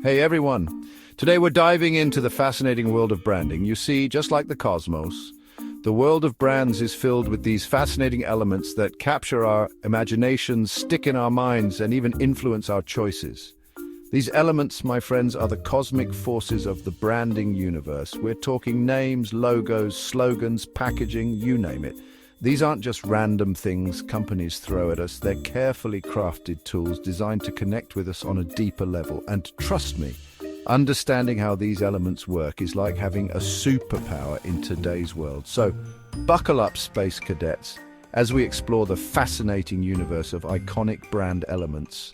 Hey everyone! Today we're diving into the fascinating world of branding. You see, just like the cosmos, the world of brands is filled with these fascinating elements that capture our imaginations, stick in our minds, and even influence our choices. These elements, my friends, are the cosmic forces of the branding universe. We're talking names, logos, slogans, packaging, you name it. These aren't just random things companies throw at us. They're carefully crafted tools designed to connect with us on a deeper level. And trust me, understanding how these elements work is like having a superpower in today's world. So, buckle up, space cadets, as we explore the fascinating universe of iconic brand elements.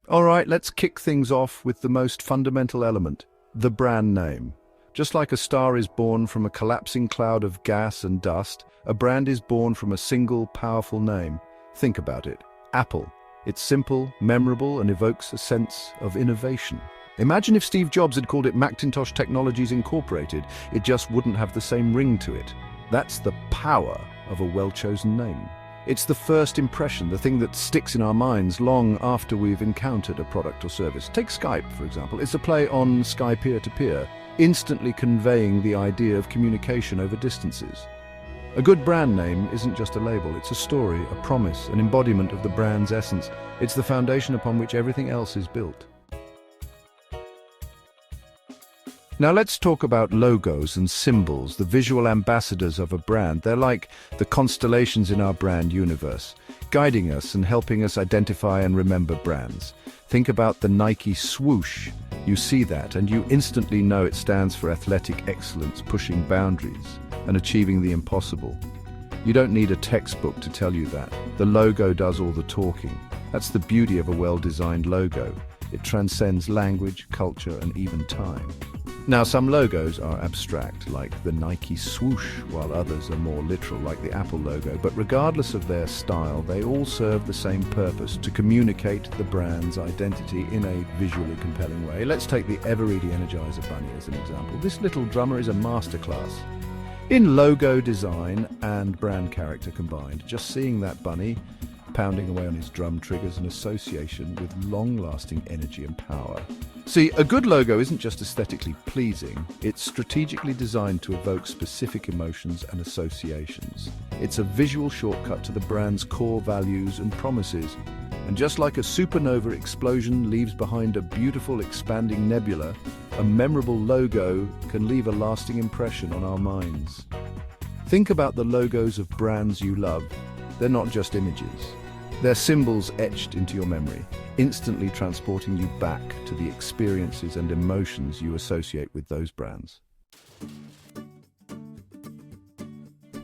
All right, let's kick things off with the most fundamental element, the brand name. Just like a star is born from a collapsing cloud of gas and dust, a brand is born from a single, powerful name. Think about it. Apple. It's simple, memorable, and evokes a sense of innovation. Imagine if Steve Jobs had called it Macintosh Technologies Incorporated. It just wouldn't have the same ring to it. That's the power of a well-chosen name. It's the first impression, the thing that sticks in our minds long after we've encountered a product or service. Take Skype, for example. It's a play on Sky peer-to-peer, instantly conveying the idea of communication over distances. A good brand name isn't just a label, it's a story, a promise, an embodiment of the brand's essence. It's the foundation upon which everything else is built. Now let's talk about logos and symbols, the visual ambassadors of a brand. They're like the constellations in our brand universe, guiding us and helping us identify and remember brands. Think about the Nike swoosh. You see that and you instantly know it stands for athletic excellence, pushing boundaries and achieving the impossible. You don't need a textbook to tell you that. The logo does all the talking. That's the beauty of a well-designed logo. It transcends language, culture, and even time. Now, some logos are abstract, like the Nike swoosh, while others are more literal, like the Apple logo. But regardless of their style, they all serve the same purpose, to communicate the brand's identity in a visually compelling way. Let's take the ever-ready Energizer Bunny as an example. This little drummer is a masterclass in logo design and brand character combined. Just seeing that bunny pounding away on his drum triggers an association with long-lasting energy and power. See, a good logo isn't just aesthetically pleasing, it's strategically designed to evoke specific emotions and associations. It's a visual shortcut to the brand's core values and promises. And just like a supernova explosion leaves behind a beautiful expanding nebula, a memorable logo can leave a lasting impression on our minds. Think about the logos of brands you love. They're not just images. They're symbols etched into your memory, instantly transporting you back to the experiences and emotions you associate with those brands.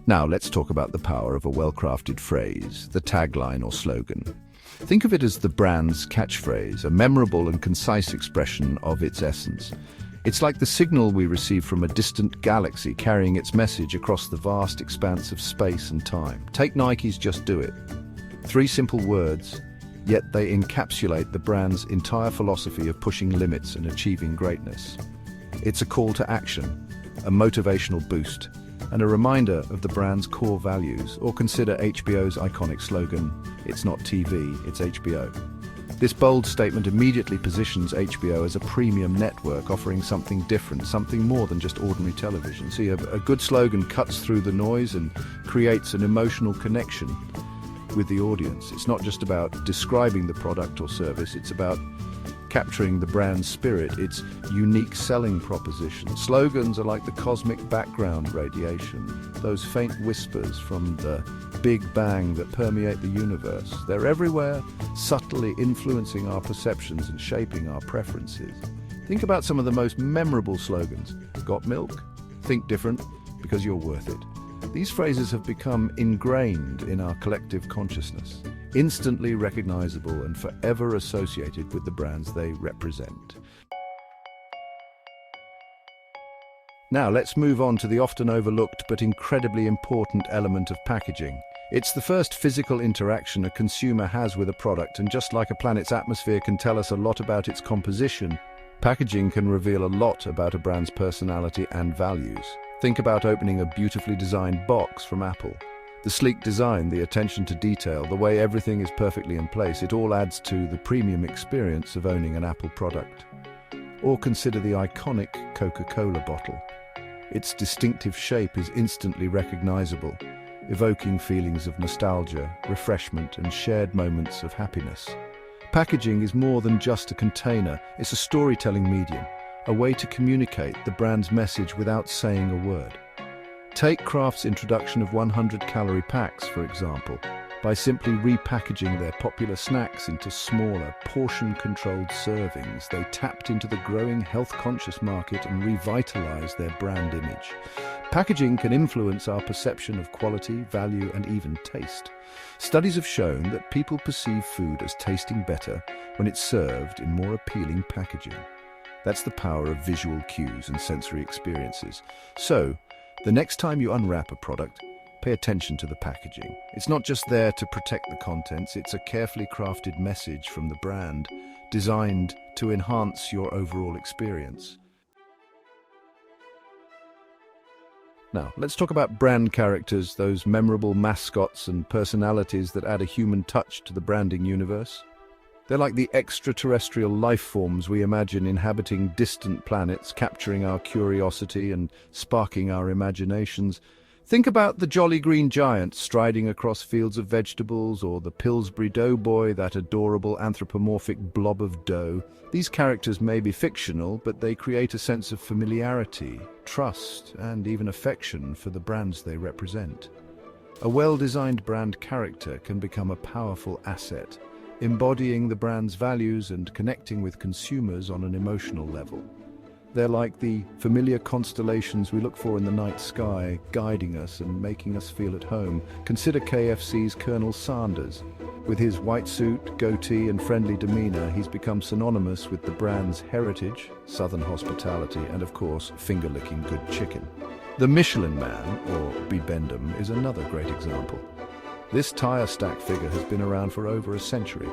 Now let's talk about the power of a well-crafted phrase, the tagline or slogan. Think of it as the brand's catchphrase, a memorable and concise expression of its essence. It's like the signal we receive from a distant galaxy carrying its message across the vast expanse of space and time. Take Nike's Just Do It. 3 simple words, yet they encapsulate the brand's entire philosophy of pushing limits and achieving greatness. It's a call to action, a motivational boost, and a reminder of the brand's core values. Or consider HBO's iconic slogan, "It's not TV, it's HBO." This bold statement immediately positions HBO as a premium network, offering something different, something more than just ordinary television. See, a good slogan cuts through the noise and creates an emotional connection with the audience. It's not just about describing the product or service, it's about capturing the brand's spirit, its unique selling proposition. Slogans are like the cosmic background radiation, those faint whispers from the Big Bang that permeate the universe. They're everywhere, subtly influencing our perceptions and shaping our preferences. Think about some of the most memorable slogans. Got milk? Think different, because you're worth it. These phrases have become ingrained in our collective consciousness, instantly recognizable and forever associated with the brands they represent. Now let's move on to the often overlooked but incredibly important element of packaging. It's the first physical interaction a consumer has with a product, and just like a planet's atmosphere can tell us a lot about its composition, packaging can reveal a lot about a brand's personality and values. Think about opening a beautifully designed box from Apple. The sleek design, the attention to detail, the way everything is perfectly in place, it all adds to the premium experience of owning an Apple product. Or consider the iconic Coca-Cola bottle. Its distinctive shape is instantly recognizable, evoking feelings of nostalgia, refreshment, and shared moments of happiness. Packaging is more than just a container, it's a storytelling medium, a way to communicate the brand's message without saying a word. Take Kraft's introduction of 100-calorie packs, for example. By simply repackaging their popular snacks into smaller, portion-controlled servings, they tapped into the growing health-conscious market and revitalized their brand image. Packaging can influence our perception of quality, value, and even taste. Studies have shown that people perceive food as tasting better when it's served in more appealing packaging. That's the power of visual cues and sensory experiences. So, the next time you unwrap a product, pay attention to the packaging. It's not just there to protect the contents, it's a carefully crafted message from the brand, designed to enhance your overall experience. Now, let's talk about brand characters, those memorable mascots and personalities that add a human touch to the branding universe. They're like the extraterrestrial life forms we imagine inhabiting distant planets, capturing our curiosity and sparking our imaginations. Think about the Jolly Green Giant striding across fields of vegetables, or the Pillsbury Doughboy, that adorable anthropomorphic blob of dough. These characters may be fictional, but they create a sense of familiarity, trust, and even affection for the brands they represent. A well-designed brand character can become a powerful asset, embodying the brand's values and connecting with consumers on an emotional level. They're like the familiar constellations we look for in the night sky, guiding us and making us feel at home. Consider KFC's Colonel Sanders. With his white suit, goatee, and friendly demeanor, he's become synonymous with the brand's heritage, southern hospitality, and of course, finger-licking good chicken. The Michelin Man, or Bibendum, is another great example. This tire stack figure has been around for over a century,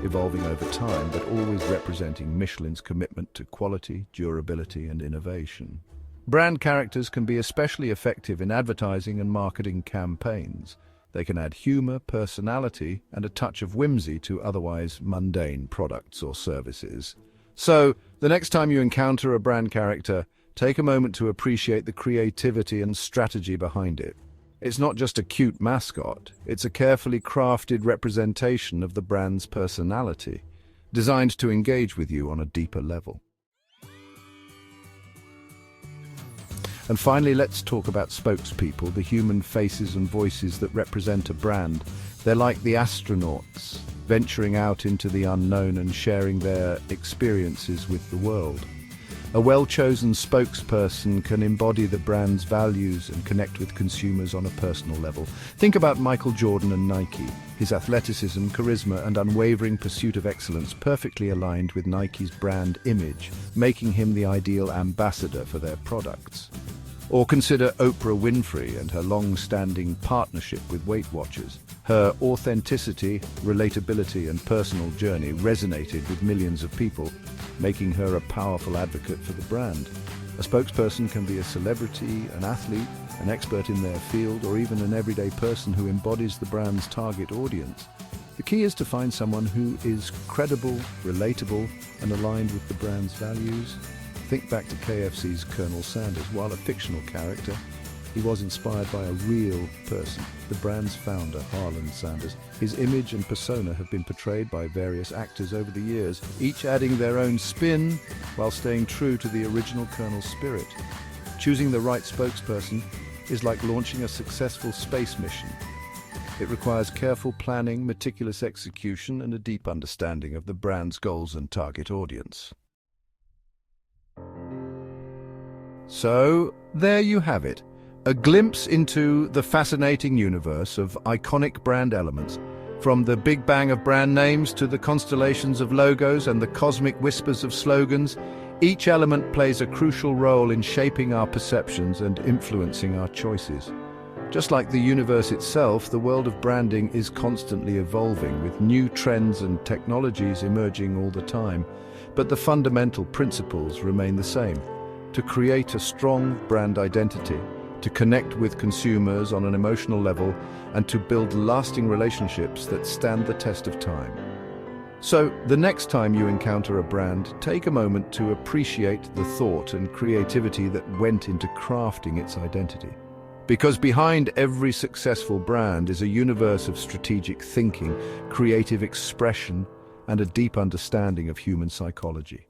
evolving over time, but always representing Michelin's commitment to quality, durability, and innovation. Brand characters can be especially effective in advertising and marketing campaigns. They can add humor, personality, and a touch of whimsy to otherwise mundane products or services. So, the next time you encounter a brand character, take a moment to appreciate the creativity and strategy behind it. It's not just a cute mascot, it's a carefully crafted representation of the brand's personality, designed to engage with you on a deeper level. And finally, let's talk about spokespeople, the human faces and voices that represent a brand. They're like the astronauts, venturing out into the unknown and sharing their experiences with the world. A well-chosen spokesperson can embody the brand's values and connect with consumers on a personal level. Think about Michael Jordan and Nike. His athleticism, charisma, and unwavering pursuit of excellence perfectly aligned with Nike's brand image, making him the ideal ambassador for their products. Or consider Oprah Winfrey and her long-standing partnership with Weight Watchers. Her authenticity, relatability, and personal journey resonated with millions of people, making her a powerful advocate for the brand. A spokesperson can be a celebrity, an athlete, an expert in their field, or even an everyday person who embodies the brand's target audience. The key is to find someone who is credible, relatable, and aligned with the brand's values. Think back to KFC's Colonel Sanders. While a fictional character, he was inspired by a real person, the brand's founder, Harlan Sanders. His image and persona have been portrayed by various actors over the years, each adding their own spin while staying true to the original Colonel's spirit. Choosing the right spokesperson is like launching a successful space mission. It requires careful planning, meticulous execution, and a deep understanding of the brand's goals and target audience. So, there you have it. A glimpse into the fascinating universe of iconic brand elements, from the big bang of brand names to the constellations of logos and the cosmic whispers of slogans. Each element plays a crucial role in shaping our perceptions and influencing our choices. Just like the universe itself, the world of branding is constantly evolving, with new trends and technologies emerging all the time. But the fundamental principles remain the same: to create a strong brand identity, to connect with consumers on an emotional level, and to build lasting relationships that stand the test of time. So, the next time you encounter a brand, take a moment to appreciate the thought and creativity that went into crafting its identity. Because behind every successful brand is a universe of strategic thinking, creative expression, and a deep understanding of human psychology.